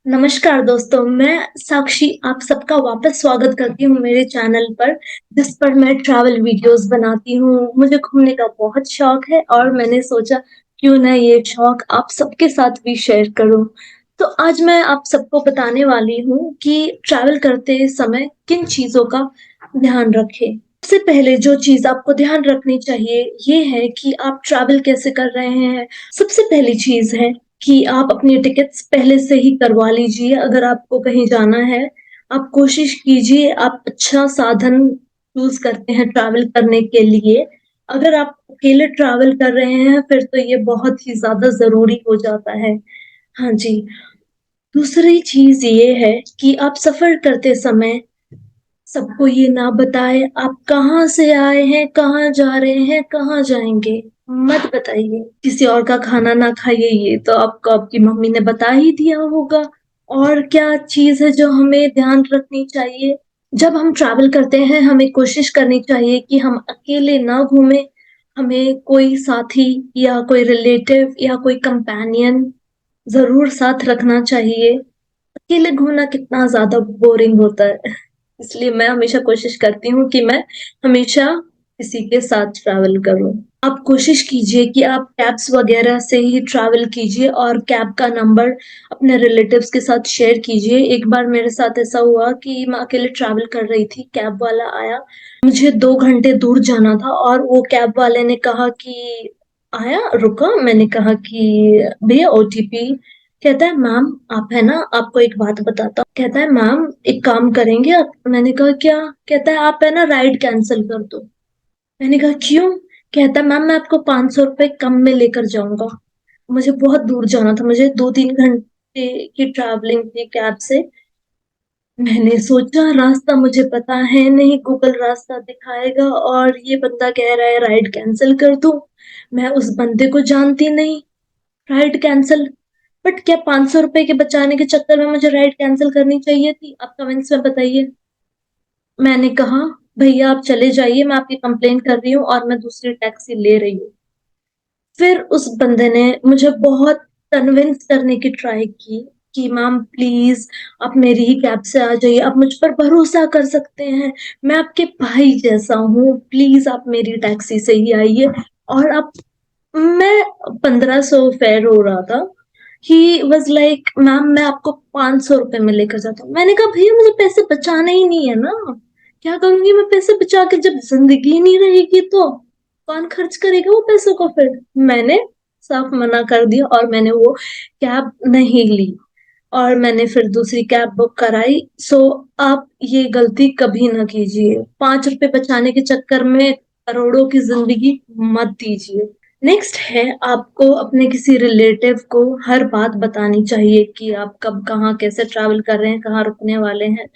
नमस्कार दोस्तों, मैं साक्षी आप सबका वापस स्वागत करती हूँ मेरे चैनल पर, जिस पर मैं ट्रैवल वीडियोस बनाती हूँ। मुझे घूमने का बहुत शौक है और मैंने सोचा क्यों ना ये शौक आप सबके साथ भी शेयर करूँ। तो आज मैं आप सबको बताने वाली हूँ कि ट्रैवल करते समय किन चीज़ों का ध्यान रखें। सबसे पहले जो चीज़ आपको ध्यान रखनी चाहिए, ये है कि आप ट्रैवल कैसे कर रहे हैं। सबसे पहली चीज़ है कि आप अपनी टिकट्स पहले से ही करवा लीजिए। अगर आपको कहीं जाना है, आप कोशिश कीजिए आप अच्छा साधन चूज़ करते हैं ट्रैवल करने के लिए। अगर आप अकेले ट्रैवल कर रहे हैं, फिर तो ये बहुत ही ज़्यादा ज़रूरी हो जाता है। हाँ जी। दूसरी चीज़ ये है कि आप सफ़र करते समय सबको ये ना बताएँ आप कहाँ से आए हैं, कहाँ जा रहे हैं, कहाँ जाएँगे, मत बताइए। किसी और का खाना ना खाइए, ये तो आपको आपकी मम्मी ने बता ही दिया होगा। और क्या चीज़ है जो हमें ध्यान रखनी चाहिए? जब हम ट्रैवल करते हैं, हमें कोशिश करनी चाहिए कि हम अकेले ना घूमें, हमें कोई साथी या कोई रिलेटिव या कोई कंपेनियन ज़रूर साथ रखना चाहिए। अकेले घूमना कितना ज़्यादा बोरिंग होता है। इसलिए मैं हमेशा कोशिश करती हूँ कि मैं हमेशा किसी के साथ ट्रैवल करूँ। आप कोशिश कीजिए कि आप कैब्स वगैरह से ही ट्रैवल कीजिए और कैब का नंबर अपने रिलेटिव्स के साथ शेयर कीजिए। एक बार मेरे साथ ऐसा हुआ कि मैं अकेले ट्रैवल कर रही थी, कैब वाला आया, मुझे 2 घंटे दूर जाना था और वो कैब वाले ने कहा कि आया, रुका, मैंने कहा कि भैया ओटीपी। कहता है मैम आप है ना, आपको एक बात बताता हूँ। कहता है मैम एक काम करेंगे आप? मैंने कहा क्या? कहता है आप है ना राइड कैंसिल कर दो। मैंने कहा क्यों? कहता है मैम मैं आपको 500 रुपए कम में लेकर जाऊंगा। मुझे बहुत दूर जाना था, मुझे 2-3 घंटे की ट्रैवलिंग थी कैब से। मैंने सोचा रास्ता मुझे पता है नहीं, गूगल रास्ता दिखाएगा और ये बंदा कह रहा है राइड कैंसिल कर दो। मैं उस बंदे को जानती नहीं, राइड कैंसिल। बट क्या 500 रुपए के बचाने के चक्कर में मुझे राइड कैंसिल करनी चाहिए थी? आप कमेंट्स में बताइए। मैंने कहा भैया आप चले जाइए, मैं आपकी कंप्लेंट कर रही हूँ और मैं दूसरी टैक्सी ले रही हूँ। फिर उस बंदे ने मुझे बहुत कन्विंस करने की ट्राई की कि मैम प्लीज आप मेरी ही कैब से आ जाइए, आप मुझ पर भरोसा कर सकते हैं, मैं आपके भाई जैसा हूँ, प्लीज आप मेरी टैक्सी से ही आइए। और आप मैं 1500 फेयर हो रहा था। ही वॉज लाइक मैम मैं आपको 500 रुपए में लेकर जाता हूँ। मैंने कहा भैया मुझे पैसे बचाने ही नहीं है ना, क्या करूंगी मैं पैसे बचा के जब जिंदगी ही नहीं रहेगी तो कौन खर्च करेगा वो पैसों को? फिर मैंने साफ मना कर दिया और मैंने वो कैब नहीं ली और मैंने फिर दूसरी कैब बुक कराई। सो आप ये गलती कभी ना कीजिए, 5 रुपए बचाने के चक्कर में करोड़ों की जिंदगी मत दीजिए। नेक्स्ट है आपको अपने किसी रिलेटिव को हर बात बतानी चाहिए कि आप कब कहाँ कैसे ट्रैवल कर रहे हैं, कहाँ रुकने वाले हैं।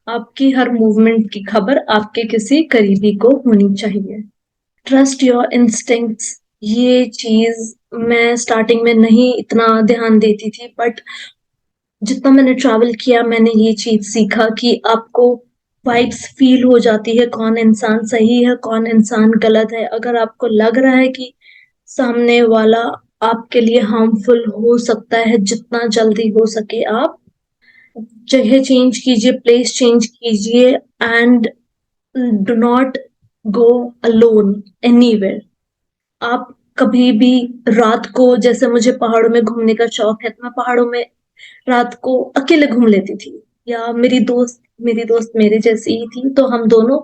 आपकी हर मूवमेंट की खबर आपके किसी करीबी को होनी चाहिए। ट्रस्ट योर इंस्टिंक्ट्स, ये चीज मैं स्टार्टिंग में नहीं इतना ध्यान देती थी, बट जितना मैंने ट्रैवल किया मैंने ये चीज सीखा कि आपको वाइब्स फील हो जाती है, कौन इंसान सही है कौन इंसान गलत है। अगर आपको लग रहा है कि सामने वाला आपके लिए हार्मफुल हो सकता है, जितना जल्दी हो सके आप जगह चेंज कीजिए, प्लेस चेंज कीजिए and do not go alone anywhere. आप कभी भी रात को, जैसे मुझे पहाड़ों में घूमने का शौक है, तो मैं पहाड़ों में रात को अकेले घूम लेती थी, या मेरी दोस्त मेरे जैसी ही थी, तो हम दोनों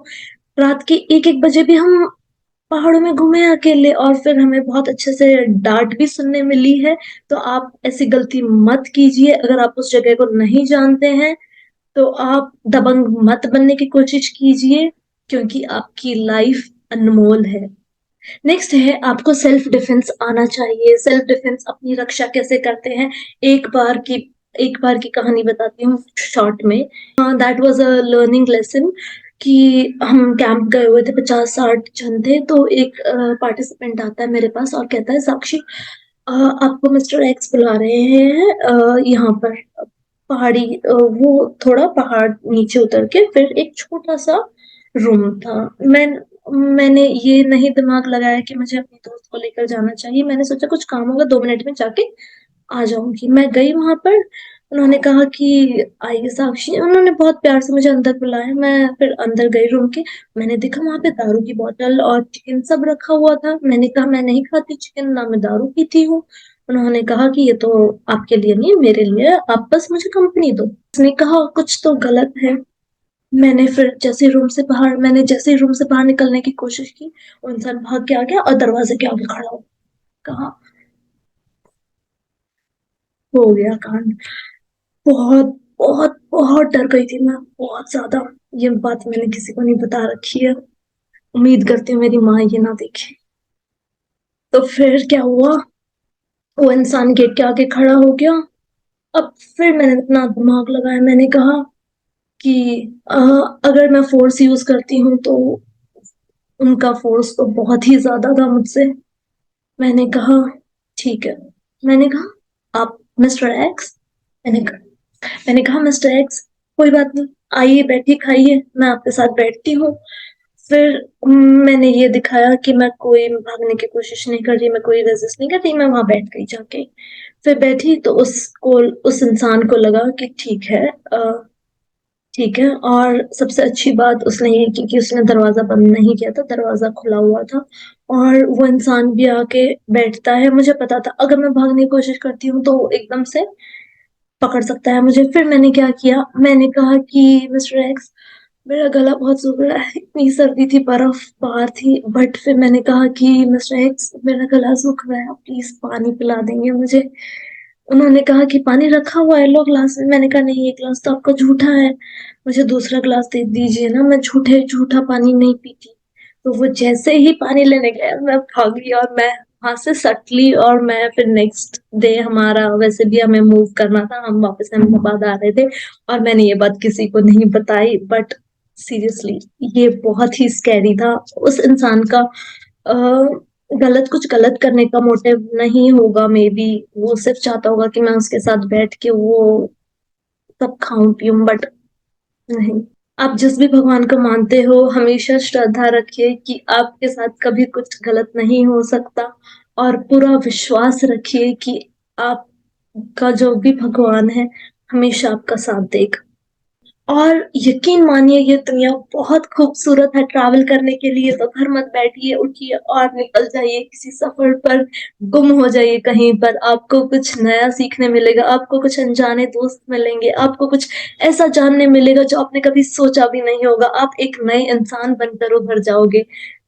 रात के 1-1 बजे भी हम पहाड़ों में घूमे अकेले और फिर हमें बहुत अच्छे से डांट भी सुनने मिली है। तो आप ऐसी गलती मत कीजिए। अगर आप उस जगह को नहीं जानते हैं तो आप दबंग मत बनने की कोशिश कीजिए, क्योंकि आपकी लाइफ अनमोल है। नेक्स्ट है आपको सेल्फ डिफेंस आना चाहिए। सेल्फ डिफेंस अपनी रक्षा कैसे करते हैं, एक बार की एक बार की कहानी बताती हूँ शॉर्ट में। That was a learning lesson कि हम कैंप गए हुए थे, 50-60 जन थे। तो एक पार्टिसिपेंट आता है मेरे पास और कहता है साक्षी आपको मिस्टर एक्स बुला रहे हैं यहाँ पर पहाड़ी वो थोड़ा पहाड़ नीचे उतर के फिर एक छोटा सा रूम था। मैंने ये नहीं दिमाग लगाया कि मुझे अपनी दोस्त को लेकर जाना चाहिए। मैंने सोचा कुछ काम होगा, 2 मिनट में जाके आ जाऊंगी। मैं गई वहां पर, उन्होंने कहा कि आइए साक्षी, उन्होंने बहुत प्यार से मुझे अंदर बुलाया। मैं फिर अंदर गई रूम के। मैंने देखा वहां पे दारू की बोतल और चिकन सब रखा हुआ था। मैंने कहा मैं नहीं खाती चिकन, ना मैं दारू पीती हूँ। उन्होंने कहा कि ये तो आपके लिए नहीं मेरे लिए है, आप बस मुझे कंपनी दो। उसने कहा कुछ तो गलत है। मैंने जैसे ही रूम से बाहर निकलने की कोशिश की, वो इंसान भाग के आ गया और दरवाजे के आगे खड़ा हो। कहा हो गया कांड। बहुत बहुत बहुत डर गई थी मैं, बहुत ज्यादा। ये बात मैंने किसी को नहीं बता रखी है। उम्मीद करती हूँ मेरी माँ ये ना देखे। तो फिर क्या हुआ, वो इंसान गेट के आगे खड़ा हो गया। अब फिर मैंने अपना दिमाग लगाया। मैंने कहा कि अ, अगर मैं फोर्स यूज करती हूँ तो उनका फोर्स तो बहुत ही ज्यादा था मुझसे। मैंने कहा ठीक है। मैंने कहा आप मिस्टर एक्स। मैंने मैंने कहा मिस्टर एक्स, कोई बात नहीं, आइए बैठिए खाइए, मैं आपके साथ बैठती हूँ। फिर मैंने ये दिखाया कि मैं कोई भागने की कोशिश नहीं कर रही, मैं कोई रेजिस्ट नहीं कर रही, मैं वहां बैठ गई जाके। फिर बैठी तो उसको, उस इंसान को लगा कि ठीक है। और सबसे अच्छी बात उसने ये की कि उसने दरवाजा बंद नहीं किया था, दरवाजा खुला हुआ था। और वो इंसान भी आके बैठता है। मुझे पता था अगर मैं भागने की कोशिश करती हूँ तो वो एकदम से पकड़ सकता है मुझे। फिर मैंने क्या किया, मैंने कहा कि मिस्टर एक्स, मेरा गला बहुत सूख रहा है, इतनी सर्दी थी, बर्फ बाहर थी। बट फिर मैंने कहा कि मिस्टर एक्स, मेरा गला सूख रहा है, आप प्लीज पानी पिला देंगे मुझे। उन्होंने कहा कि पानी रखा हुआ है लो ग्लास में। मैंने कहा नहीं, ये ग्लास तो आपका झूठा है, मुझे दूसरा ग्लास दे दीजिए ना, मैं झूठा पानी नहीं पीती। तो वो जैसे ही पानी लेने गया मैं भागी और मैं वहां से सटली। और मैं फिर नेक्स्ट डे, हमारा वैसे भी हमें मूव करना था, हम वापस अहमदाबाद आ रहे थे, और मैंने ये बात किसी को नहीं बताई। बट सीरियसली ये बहुत ही स्कैरी था। उस इंसान का कुछ गलत करने का मोटिव नहीं होगा, मे बी वो सिर्फ चाहता होगा कि मैं उसके साथ बैठ के वो सब खाऊं पीऊं, बट नहीं। आप जिस भी भगवान को मानते हो, हमेशा श्रद्धा रखिए कि आपके साथ कभी कुछ गलत नहीं हो सकता। और पूरा विश्वास रखिए कि आपका जो भी भगवान है हमेशा आपका साथ देगा। और यकीन मानिए ये दुनिया बहुत खूबसूरत है ट्रैवल करने के लिए। तो घर मत बैठिए, उठिए और निकल जाइए किसी सफर पर। गुम हो जाइए कहीं पर, आपको कुछ नया सीखने मिलेगा, आपको कुछ अनजाने दोस्त मिलेंगे, आपको कुछ ऐसा जानने मिलेगा जो आपने कभी सोचा भी नहीं होगा। आप एक नए इंसान बनकर उभर जाओगे।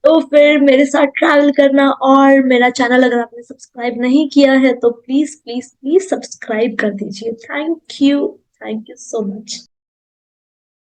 तो फिर मेरे साथ ट्रैवल करना। और मेरा चैनल अगर आपने सब्सक्राइब नहीं किया है तो प्लीज प्लीज प्लीज सब्सक्राइब कर दीजिए। Thank you, thank you so much.